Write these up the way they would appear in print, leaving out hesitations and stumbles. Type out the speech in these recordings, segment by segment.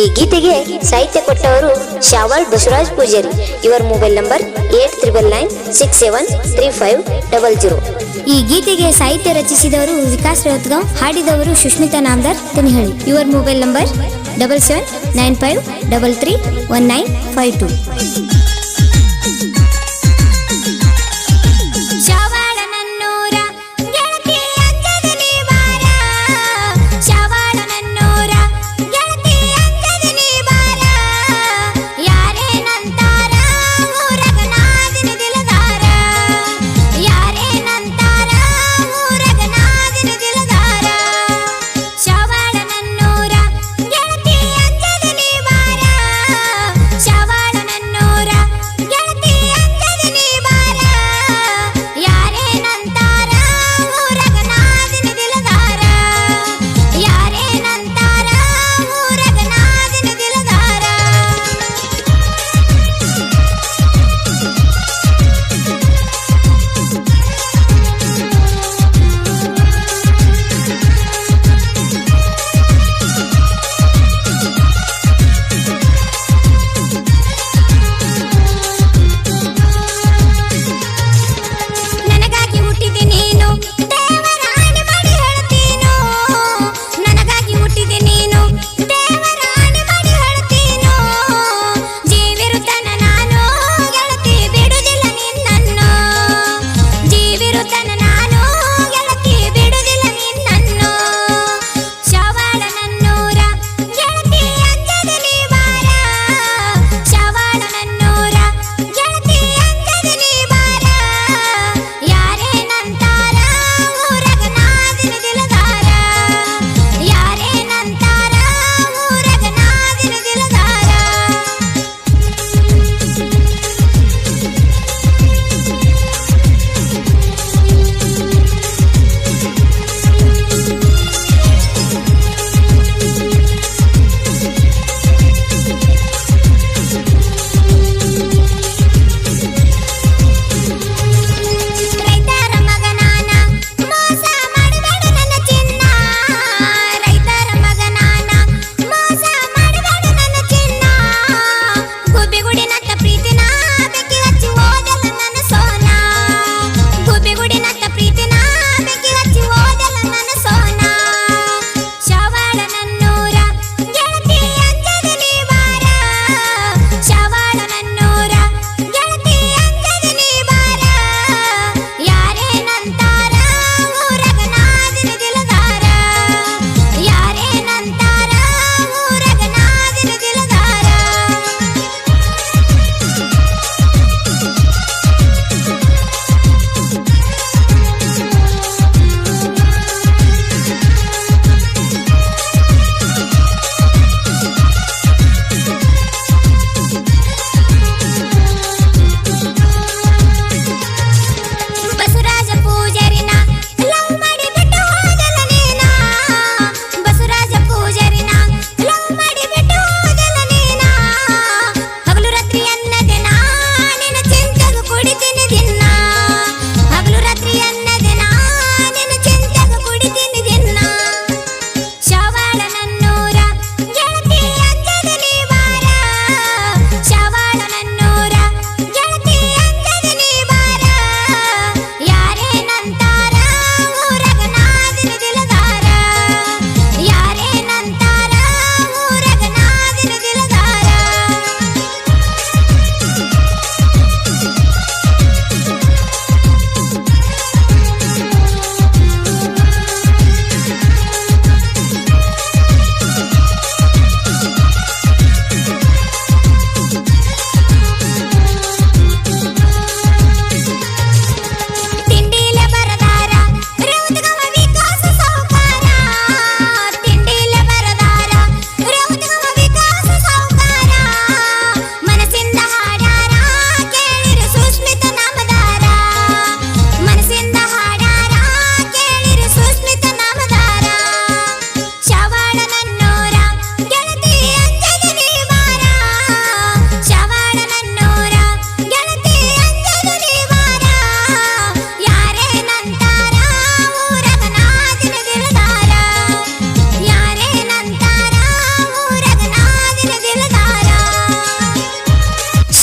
ಈ ಗೀತೆಗೆ ಸಾಹಿತ್ಯ ಕೊಟ್ಟವರು ಶಾವಲ್ ಬಸವರಾಜ್ ಪೂಜಾರಿ. ಇವರ ಮೊಬೈಲ್ ನಂಬರ್ 8999673500. ಈ ಗೀತೆಗೆ ಸಾಹಿತ್ಯ ರಚಿಸಿದವರು ವಿಕಾಸ್ ರೌತ್ಗಾಂವ್, ಹಾಡಿದವರು ಸುಷ್ಮಿತಾ ನಾಮದಾರ್ ತೆನಿಹಳ್ಳಿ. ಇವರ ಮೊಬೈಲ್ ನಂಬರ್ 7795331952. ಗೆಳತಿ ಅಂಜದ ನೀ ಬಾರ, ಶವಾಳ ನನ್ನೂರ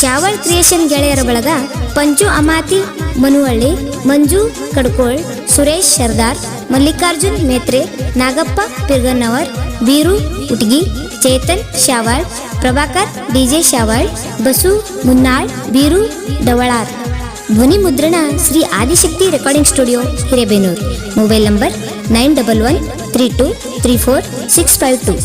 ಶಾವಳ್ ಕ್ರಿಯೇಷನ್ ಗೆಳೆಯರ ಬಳಗ ಪಂಚು ಅಮಾತಿ ಮನುವಳ್ಳಿ, ಮಂಜು ಕಡ್ಕೋಳ್, ಸುರೇಶ್ ಶರ್ದಾರ್, ಮಲ್ಲಿಕಾರ್ಜುನ್ ಮೇತ್ರೆ, ನಾಗಪ್ಪ ಪಿರ್ಗನ್ನವರ್, ಬೀರು ಉಟ್ಗಿ, ಚೇತನ್ ಶಾವಳ್, ಪ್ರಭಾಕರ್ ಡಿಜೆ ಶಾವಳ್, ಬಸು ಮುನ್ನಾಳ್, ಬೀರು ಡವಳಾರ್. ಧ್ವನಿ ಮುದ್ರಣ Shri Adishakti recording studio Hirebenur. Mobile number 9113234652.